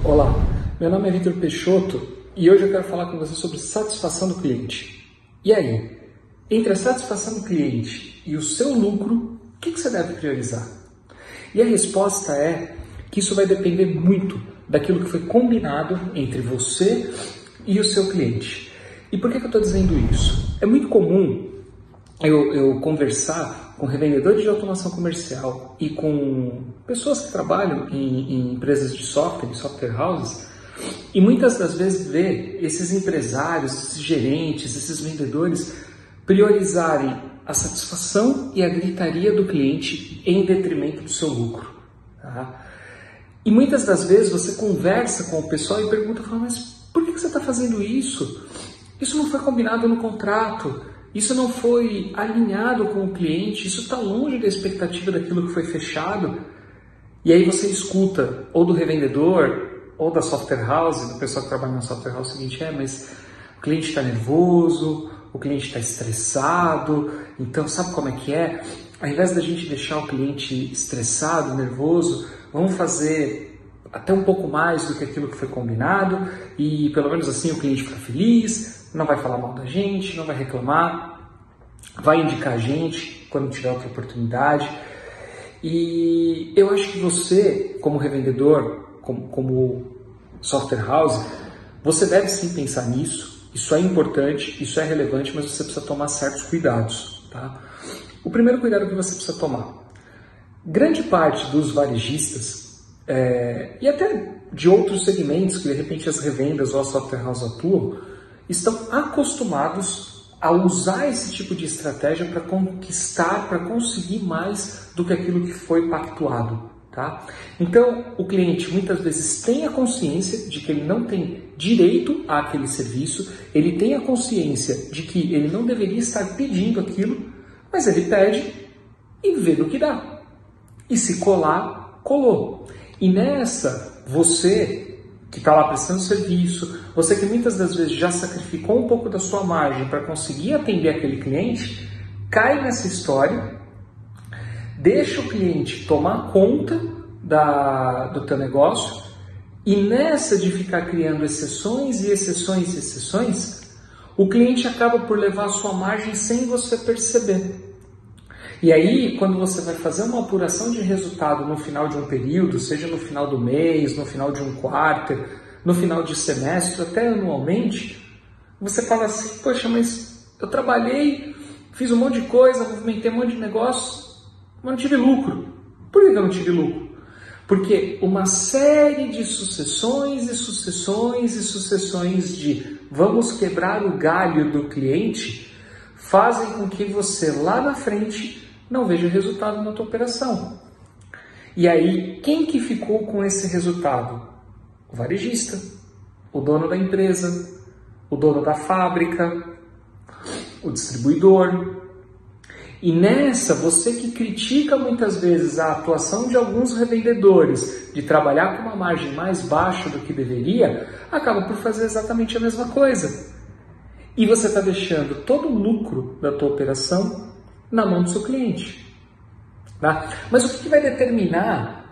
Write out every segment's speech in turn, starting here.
Olá, meu nome é Vitor Peixoto e hoje eu quero falar com você sobre satisfação do cliente. E aí, entre a satisfação do cliente e o seu lucro, o que você deve priorizar? E a resposta é que isso vai depender muito daquilo que foi combinado entre você e o seu cliente. E por que eu estou dizendo isso? É muito comum eu conversar com revendedores de automação comercial e com pessoas que trabalham em empresas de software, em software houses, e muitas das vezes ver esses empresários, esses gerentes, esses vendedores priorizarem a satisfação e a gritaria do cliente em detrimento do seu lucro. Tá? E muitas das vezes você conversa com o pessoal e pergunta, mas por que você está fazendo isso? Isso não foi combinado no contrato. Isso não foi alinhado com o cliente, isso está longe da expectativa daquilo que foi fechado. E aí você escuta, ou do revendedor, ou da software house, do pessoal que trabalha na software house, o seguinte, mas o cliente está nervoso, o cliente está estressado, então sabe como é que é? Ao invés da gente deixar o cliente estressado, nervoso, vamos fazer até um pouco mais do que aquilo que foi combinado, e pelo menos assim o cliente fica feliz, não vai falar mal da gente, não vai reclamar, vai indicar a gente quando tiver outra oportunidade. E eu acho que você, como revendedor, como software house, você deve sim pensar nisso. Isso é importante, isso é relevante, mas você precisa tomar certos cuidados. Tá? O primeiro cuidado que você precisa tomar. Grande parte dos varejistas, e até de outros segmentos que de repente as revendas ou a software house atuam, estão acostumados a usar esse tipo de estratégia para conquistar, para conseguir mais do que aquilo que foi pactuado. Tá? Então, o cliente muitas vezes tem a consciência de que ele não tem direito àquele serviço, ele tem a consciência de que ele não deveria estar pedindo aquilo, mas ele pede e vê no que dá. E se colar, colou. E nessa, você que está lá prestando serviço, você que muitas das vezes já sacrificou um pouco da sua margem para conseguir atender aquele cliente, cai nessa história, deixa o cliente tomar conta do teu negócio e nessa de ficar criando exceções e exceções e exceções, o cliente acaba por levar a sua margem sem você perceber. E aí, quando você vai fazer uma apuração de resultado no final de um período, seja no final do mês, no final de um quarter, no final de semestre, até anualmente, você fala assim, poxa, mas eu trabalhei, fiz um monte de coisa, movimentei um monte de negócio, mas não tive lucro. Por que eu não tive lucro? Porque uma série de sucessões e sucessões e sucessões de vamos quebrar o galho do cliente fazem com que você lá na frente não veja resultado na tua operação. E aí, quem que ficou com esse resultado? O varejista, o dono da empresa, o dono da fábrica, o distribuidor. E nessa, você que critica muitas vezes a atuação de alguns revendedores de trabalhar com uma margem mais baixa do que deveria, acaba por fazer exatamente a mesma coisa. E você está deixando todo o lucro da tua operação na mão do seu cliente. Tá? Mas o que vai determinar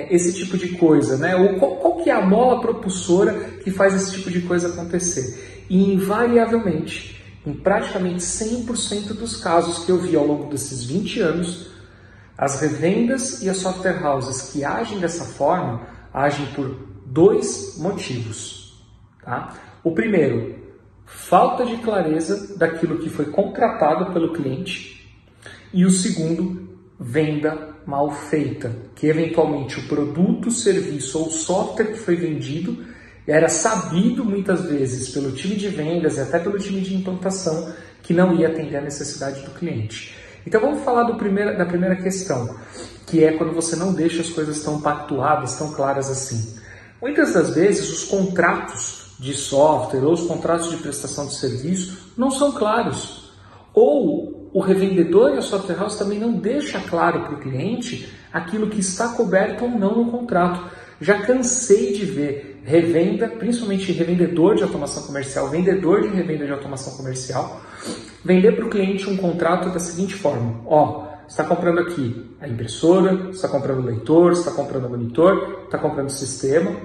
esse tipo de coisa? Né? Qual que é a mola propulsora que faz esse tipo de coisa acontecer? E invariavelmente, em praticamente 100% dos casos que eu vi ao longo desses 20 anos, as revendas e as software houses que agem dessa forma, agem por dois motivos. Tá? O primeiro, falta de clareza daquilo que foi contratado pelo cliente. E o segundo, venda mal feita, que eventualmente o produto, serviço ou software que foi vendido era sabido muitas vezes pelo time de vendas e até pelo time de implantação que não ia atender a necessidade do cliente. Então vamos falar da primeira questão, que é quando você não deixa as coisas tão pactuadas, tão claras assim. Muitas das vezes os contratos de software ou os contratos de prestação de serviço não são claros. Ou o revendedor e a software house também não deixa claro para o cliente aquilo que está coberto ou não no contrato. Já cansei de ver revenda, principalmente revendedor de automação comercial, vendedor de revenda de automação comercial, vender para o cliente um contrato da seguinte forma: você está comprando aqui a impressora, você está comprando o leitor, você está comprando o monitor, está comprando o sistema.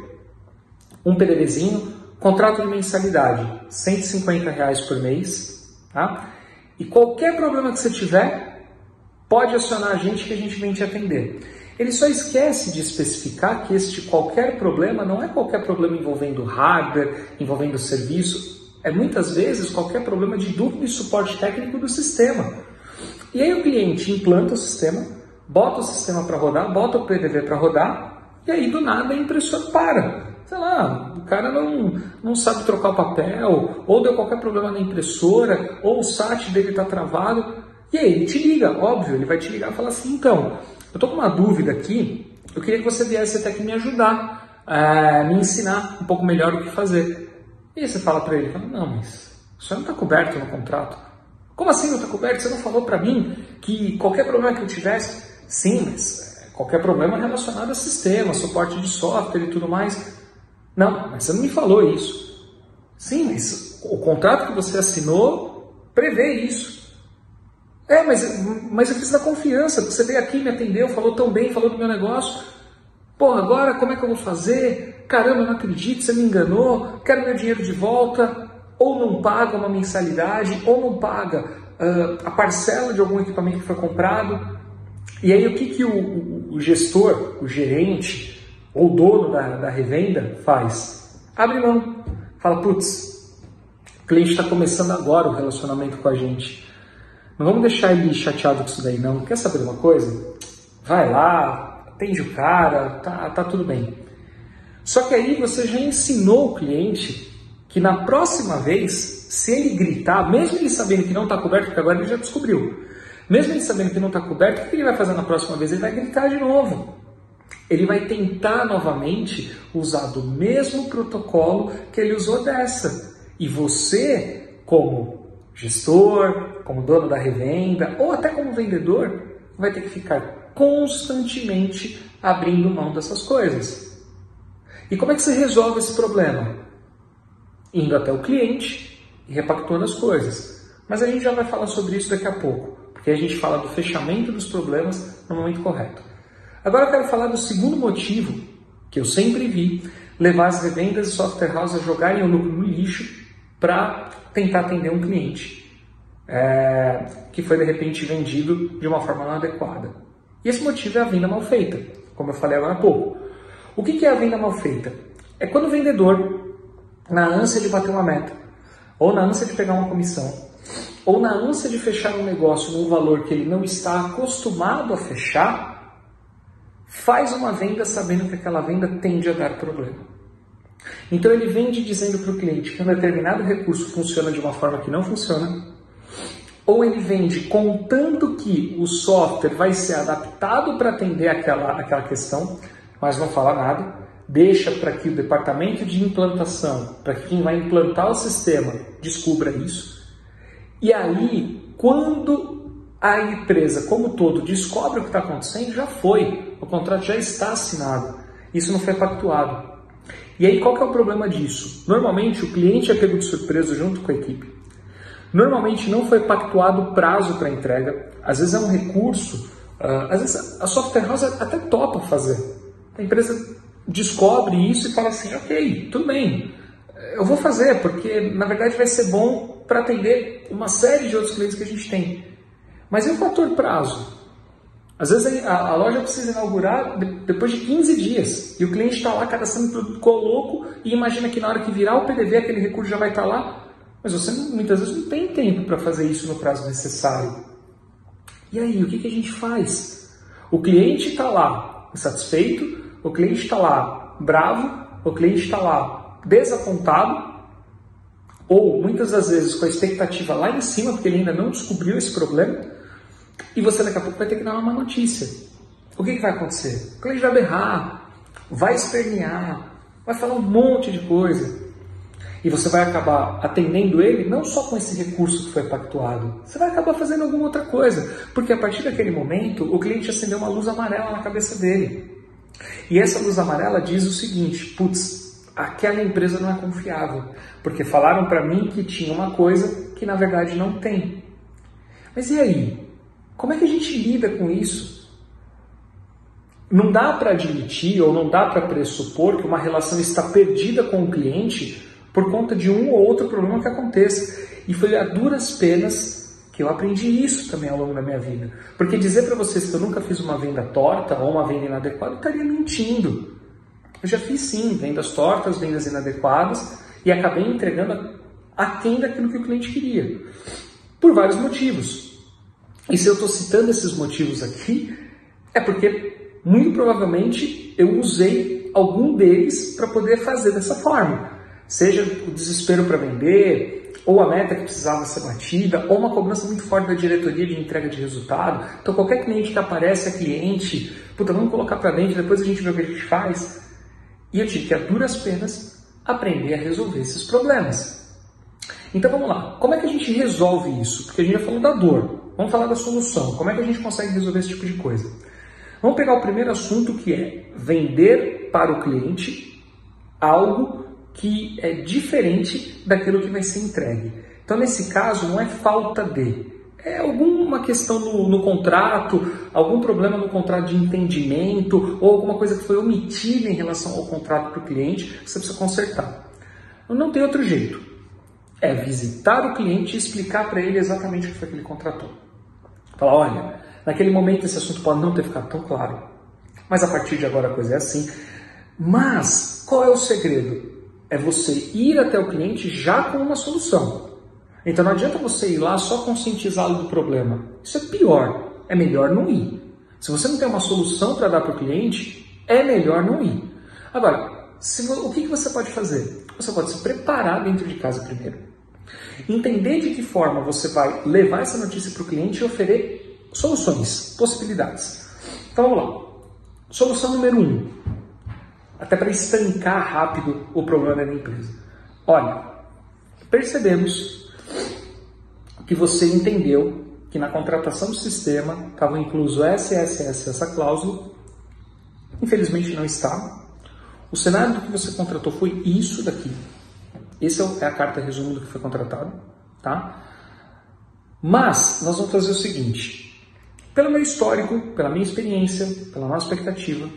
um PDVzinho, contrato de mensalidade, R$150 por mês, tá? E qualquer problema que você tiver, pode acionar a gente que a gente vem te atender. Ele só esquece de especificar que este qualquer problema não é qualquer problema envolvendo hardware, envolvendo serviço, é muitas vezes qualquer problema de dúvida e suporte técnico do sistema. E aí o cliente implanta o sistema, bota o sistema para rodar, bota o PDV para rodar, e aí do nada a impressora para. Sei lá, o cara não sabe trocar o papel, ou deu qualquer problema na impressora, ou o SAT dele está travado, e aí ele te liga, óbvio, ele vai te ligar e falar assim, então, eu estou com uma dúvida aqui, eu queria que você viesse até aqui me ajudar, me ensinar um pouco melhor o que fazer. E aí você fala para ele, não, mas isso não está coberto no contrato. Como assim não está coberto? Você não falou para mim que qualquer problema que eu tivesse... Sim, mas qualquer problema relacionado a sistema, suporte de software e tudo mais. Não, mas você não me falou isso. Sim, mas o contrato que você assinou prevê isso. Mas eu fiz da confiança, você veio aqui, me atendeu, falou tão bem, falou do meu negócio. Pô, agora como é que eu vou fazer? Caramba, eu não acredito, você me enganou, quero meu dinheiro de volta. Ou não paga uma mensalidade, ou não paga a parcela de algum equipamento que foi comprado. E aí o que o gestor, o gerente, ou o dono da revenda faz? Abre mão, fala, putz, o cliente está começando agora o relacionamento com a gente. Não vamos deixar ele chateado com isso daí não. Quer saber uma coisa? Vai lá, atende o cara, tá tudo bem. Só que aí você já ensinou o cliente que na próxima vez, se ele gritar, mesmo ele sabendo que não está coberto, porque agora ele já descobriu, mesmo ele sabendo que não está coberto, o que ele vai fazer na próxima vez? Ele vai gritar de novo. Ele vai tentar novamente usar do mesmo protocolo que ele usou dessa. E você, como gestor, como dono da revenda, ou até como vendedor, vai ter que ficar constantemente abrindo mão dessas coisas. E como é que você resolve esse problema? Indo até o cliente e repactuando as coisas. Mas a gente já vai falar sobre isso daqui a pouco, porque a gente fala do fechamento dos problemas no momento correto. Agora eu quero falar do segundo motivo, que eu sempre vi, levar as revendas e software house a jogarem o lucro no lixo para tentar atender um cliente que foi de repente vendido de uma forma não adequada. E esse motivo é a venda mal feita, como eu falei agora há pouco. O que é a venda mal feita? É quando o vendedor, na ânsia de bater uma meta, ou na ânsia de pegar uma comissão, ou na ânsia de fechar um negócio num valor que ele não está acostumado a fechar, faz uma venda sabendo que aquela venda tende a dar problema. Então ele vende dizendo para o cliente que um determinado recurso funciona de uma forma que não funciona, ou ele vende contando que o software vai ser adaptado para atender aquela questão, mas não fala nada, deixa para que o departamento de implantação, para que quem vai implantar o sistema, descubra isso. E aí, quando a empresa como um todo descobre o que está acontecendo, já foi. O contrato já está assinado. Isso não foi pactuado. E aí, qual que é o problema disso? Normalmente, o cliente é pego de surpresa junto com a equipe. Normalmente, não foi pactuado prazo para entrega. Às vezes é um recurso, às vezes a software house até topa fazer. A empresa descobre isso e fala assim, ok, tudo bem, eu vou fazer, porque na verdade vai ser bom para atender uma série de outros clientes que a gente tem. Mas e o fator prazo? Às vezes a loja precisa inaugurar depois de 15 dias, e o cliente está lá cadastrando produto, ficou louco, e imagina que na hora que virar o PDV, aquele recurso já vai estar lá, mas você muitas vezes não tem tempo para fazer isso no prazo necessário. E aí, o que a gente faz? O cliente está lá insatisfeito, o cliente está lá bravo, o cliente está lá desapontado, ou muitas das vezes com a expectativa lá em cima, porque ele ainda não descobriu esse problema, e você daqui a pouco vai ter que dar uma má notícia. O que vai acontecer? O cliente vai berrar, vai espernear, vai falar um monte de coisa, e você vai acabar atendendo ele não só com esse recurso que foi pactuado, você vai acabar fazendo alguma outra coisa, porque a partir daquele momento o cliente acendeu uma luz amarela na cabeça dele. E essa luz amarela diz o seguinte, putz, aquela empresa não é confiável, porque falaram para mim que tinha uma coisa que na verdade não tem. Mas e aí? Como é que a gente lida com isso? Não dá para admitir ou não dá para pressupor que uma relação está perdida com o cliente por conta de um ou outro problema que aconteça. E foi a duras penas que eu aprendi isso também ao longo da minha vida. Porque dizer para vocês que eu nunca fiz uma venda torta ou uma venda inadequada, eu estaria mentindo. Eu já fiz sim, vendas tortas, vendas inadequadas, e acabei entregando aquém daquilo que o cliente queria. Por vários motivos. E se eu estou citando esses motivos aqui, é porque muito provavelmente eu usei algum deles para poder fazer dessa forma. Seja o desespero para vender, ou a meta que precisava ser batida, ou uma cobrança muito forte da diretoria de entrega de resultado. Então qualquer cliente que aparece é cliente, puta, vamos colocar para dentro, depois a gente vê o que a gente faz. E eu tive que, a duras penas, aprender a resolver esses problemas. Então vamos lá, como é que a gente resolve isso? Porque a gente já falou da dor, vamos falar da solução. Como é que a gente consegue resolver esse tipo de coisa? Vamos pegar o primeiro assunto, que é vender para o cliente algo que é diferente daquilo que vai ser entregue. Então, nesse caso, não é falta de, é alguma questão no contrato, algum problema no contrato de entendimento, ou alguma coisa que foi omitida em relação ao contrato para o cliente, que você precisa consertar. Não tem outro jeito. É visitar o cliente e explicar para ele exatamente o que foi que ele contratou. Falar, olha, naquele momento esse assunto pode não ter ficado tão claro, mas a partir de agora a coisa é assim. Mas qual é o segredo? É você ir até o cliente já com uma solução. Então não adianta você ir lá só conscientizá-lo do problema. Isso é pior. É melhor não ir. Se você não tem uma solução para dar para o cliente, é melhor não ir. Agora, o que você pode fazer? Você pode se preparar dentro de casa primeiro. Entender de que forma você vai levar essa notícia para o cliente e oferecer soluções, possibilidades. Então vamos lá. Solução número 1. Até para estancar rápido o problema da empresa. Olha, percebemos que você entendeu que na contratação do sistema estava incluso essa cláusula. Infelizmente não está. O cenário do que você contratou foi isso daqui. Essa é a carta resumo do que foi contratado, tá? Mas nós vamos fazer o seguinte. Pelo meu histórico, pela minha experiência, pela nossa expectativa,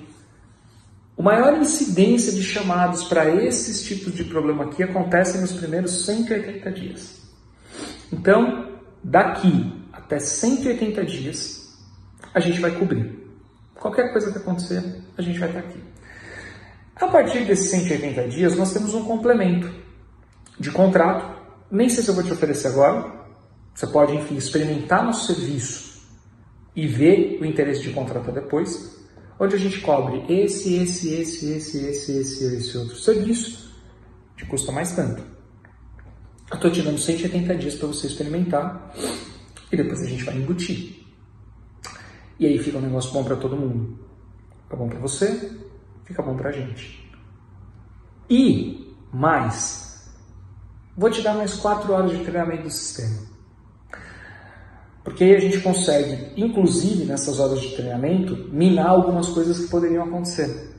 a maior incidência de chamados para esses tipos de problema aqui acontece nos primeiros 180 dias. Então, daqui até 180 dias, a gente vai cobrir. Qualquer coisa que acontecer, a gente vai estar aqui. A partir desses 180 dias, nós temos um complemento de contrato. Nem sei se eu vou te oferecer agora. Você pode, enfim, experimentar nosso serviço e ver o interesse de contratar depois, onde a gente cobre esse outro serviço, te custa mais tanto. Eu estou te dando 180 dias para você experimentar e depois a gente vai embutir. E aí fica um negócio bom para todo mundo. Fica bom para você, fica bom para a gente. E mais, vou te dar mais 4 horas de treinamento do sistema. Porque aí a gente consegue, inclusive nessas horas de treinamento, minar algumas coisas que poderiam acontecer.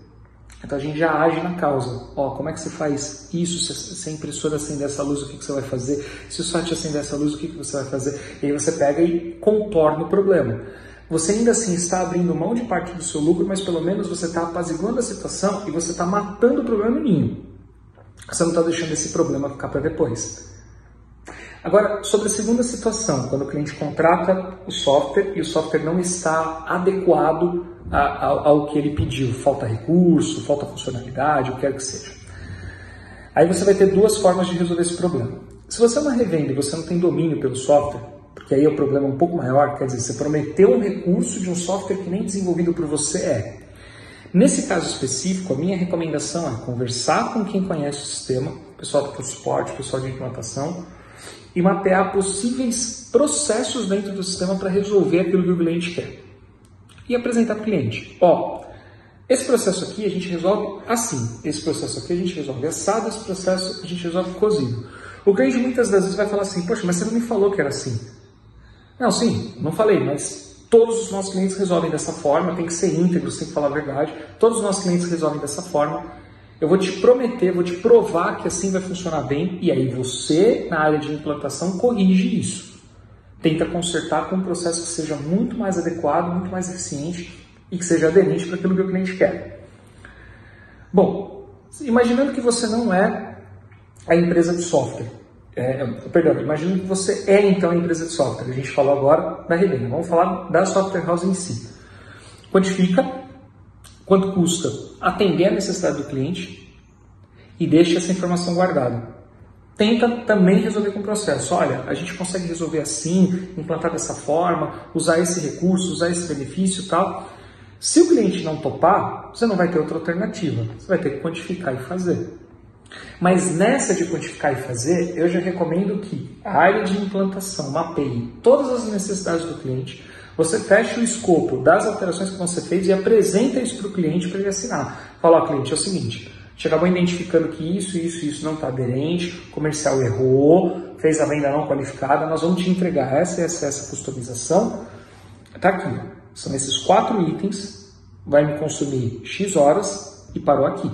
Então a gente já age na causa. Ó, como é que você faz isso? Se a impressora acender essa luz, o que você vai fazer? Se o site acender essa luz, o que você vai fazer? E aí você pega e contorna o problema. Você ainda assim está abrindo mão de parte do seu lucro, mas pelo menos você está apaziguando a situação e você está matando o problema no ninho. Você não está deixando esse problema ficar para depois. Agora, sobre a segunda situação, quando o cliente contrata o software e o software não está adequado ao que ele pediu, falta recurso, falta funcionalidade, o que quer que seja. Aí você vai ter 2 formas de resolver esse problema. Se você é uma revenda e você não tem domínio pelo software, porque aí o problema é um pouco maior, quer dizer, você prometeu um recurso de um software que nem desenvolvido por você é. Nesse caso específico, a minha recomendação é conversar com quem conhece o sistema, pessoal do suporte, pessoal de implantação, e mapear possíveis processos dentro do sistema para resolver aquilo que o cliente quer. E apresentar para o cliente. Ó, esse processo aqui a gente resolve assim, esse processo aqui a gente resolve assado, esse processo a gente resolve cozido. O cliente muitas das vezes vai falar assim, poxa, mas você não me falou que era assim. Não, sim, não falei, mas todos os nossos clientes resolvem dessa forma, tem que ser íntegro, tem que falar a verdade. Todos os nossos clientes resolvem dessa forma. Eu vou te prometer, vou te provar que assim vai funcionar bem, e aí você, na área de implantação, corrige isso. Tenta consertar com um processo que seja muito mais adequado, muito mais eficiente e que seja aderente para aquilo que o cliente quer. Bom, imaginando que você não é a empresa de software, imaginando que você é então a empresa de software, a gente falou agora da Revenda, vamos falar da software house em si. Quantifica quanto custa atender a necessidade do cliente e deixa essa informação guardada. Tenta também resolver com o processo. Olha, a gente consegue resolver assim, implantar dessa forma, usar esse recurso, usar esse benefício e tal. Se o cliente não topar, você não vai ter outra alternativa. Você vai ter que quantificar e fazer. Mas nessa de quantificar e fazer, eu já recomendo que a área de implantação mapeie todas as necessidades do cliente, você fecha o escopo das alterações que vão ser feitas e apresenta isso para o cliente para ele assinar. Fala, ó, cliente, é o seguinte, a gente acabou identificando que isso não está aderente, o comercial errou, fez a venda não qualificada, nós vamos te entregar essa customização. Está aqui, ó. São esses 4 itens, vai me consumir X horas e parou aqui.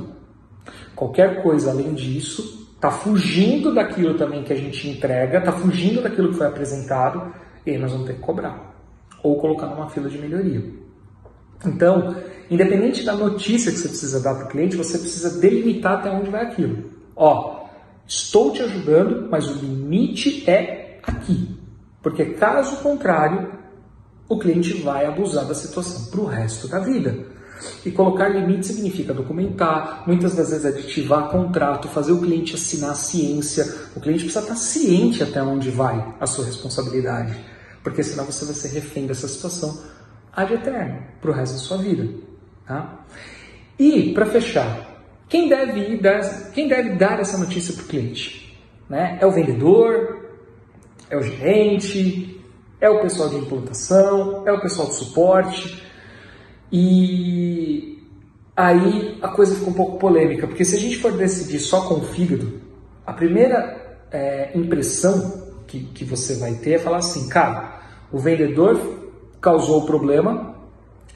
Qualquer coisa além disso, está fugindo daquilo também que a gente entrega, está fugindo daquilo que foi apresentado, e aí nós vamos ter que cobrar. Ou colocar numa fila de melhoria. Então, independente da notícia que você precisa dar para o cliente, você precisa delimitar até onde vai aquilo. Ó, estou te ajudando, mas o limite é aqui. Porque caso contrário, o cliente vai abusar da situação para o resto da vida. E colocar limite significa documentar, muitas das vezes aditivar contrato, fazer o cliente assinar ciência. O cliente precisa estar ciente até onde vai a sua responsabilidade. Porque senão você vai ser refém dessa situação ad eterno, para o resto da sua vida. Tá? E, para fechar, quem deve dar essa notícia para o cliente? Né? É o vendedor? É o gerente? É o pessoal de implantação? É o pessoal de suporte? E aí a coisa fica um pouco polêmica, porque se a gente for decidir só com o fígado, a primeira impressão que você vai ter é falar assim, cara, o vendedor causou o problema,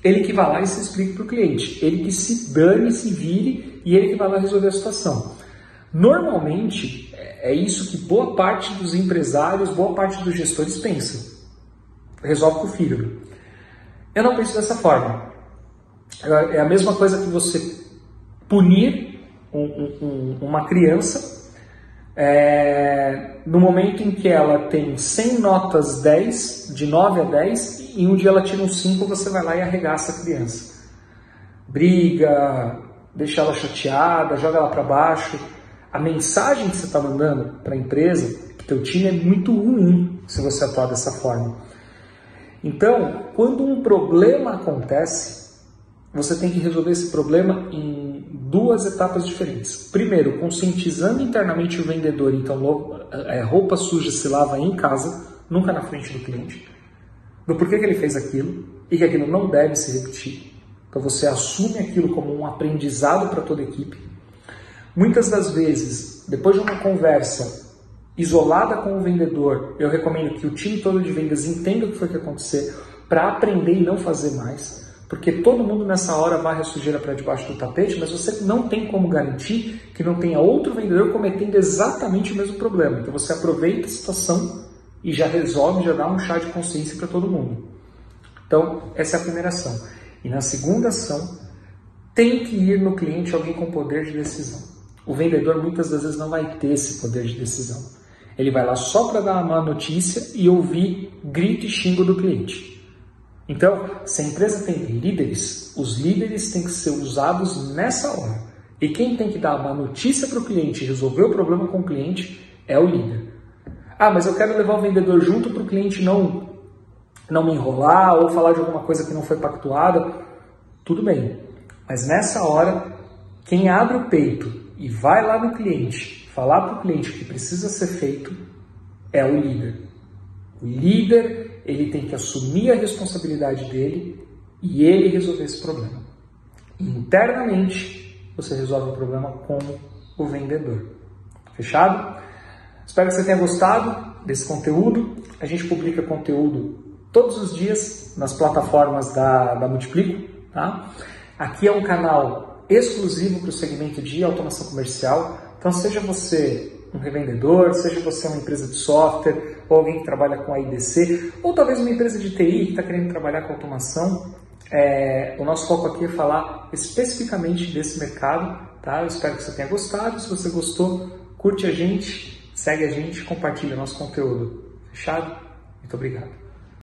ele que vai lá e se explica para o cliente, ele que se dane, se vire e ele que vai lá resolver a situação. Normalmente é isso que boa parte dos empresários, boa parte dos gestores pensam. Resolve com o fígado. Eu não penso dessa forma. É a mesma coisa que você punir uma criança no momento em que ela tem 100 notas 10, de 9 a 10, e um dia ela tira um 5, você vai lá e arregaça a criança. Briga, deixa ela chateada, joga ela para baixo. A mensagem que você está mandando para a empresa, para o teu time, é muito ruim se você atuar dessa forma. Então, quando um problema acontece, você tem que resolver esse problema em 2 etapas diferentes. Primeiro, conscientizando internamente o vendedor, então roupa suja se lava em casa, nunca na frente do cliente, do porquê que ele fez aquilo e que aquilo não deve se repetir. Então você assume aquilo como um aprendizado para toda a equipe. Muitas das vezes, depois de uma conversa isolada com o vendedor, eu recomendo que o time todo de vendas entenda o que foi que aconteceu para aprender e não fazer mais. Porque todo mundo nessa hora varre a sujeira para debaixo do tapete, mas você não tem como garantir que não tenha outro vendedor cometendo exatamente o mesmo problema. Então você aproveita a situação e já resolve, já dá um chá de consciência para todo mundo. Então, essa é a primeira ação. E na segunda ação, tem que ir no cliente alguém com poder de decisão. O vendedor muitas das vezes não vai ter esse poder de decisão. Ele vai lá só para dar uma má notícia e ouvir grito e xingo do cliente. Então, se a empresa tem líderes, os líderes têm que ser usados nessa hora. E quem tem que dar uma notícia para o cliente e resolver o problema com o cliente é o líder. Ah, mas eu quero levar o vendedor junto para o cliente não me enrolar ou falar de alguma coisa que não foi pactuada. Tudo bem. Mas nessa hora, quem abre o peito e vai lá no cliente, falar para o cliente o que precisa ser feito, é o líder. O líder, ele tem que assumir a responsabilidade dele e ele resolver esse problema. Internamente, você resolve o problema com o vendedor. Fechado? Espero que você tenha gostado desse conteúdo. A gente publica conteúdo todos os dias nas plataformas da Multiplico. Tá? Aqui é um canal exclusivo para o segmento de automação comercial. Então, seja você um revendedor, seja você uma empresa de software, ou alguém que trabalha com AIDC, ou talvez uma empresa de TI que está querendo trabalhar com automação, O nosso foco aqui é falar especificamente desse mercado, tá? Eu espero que você tenha gostado. Se você gostou, curte a gente, segue a gente, compartilha nosso conteúdo. Fechado? Muito obrigado.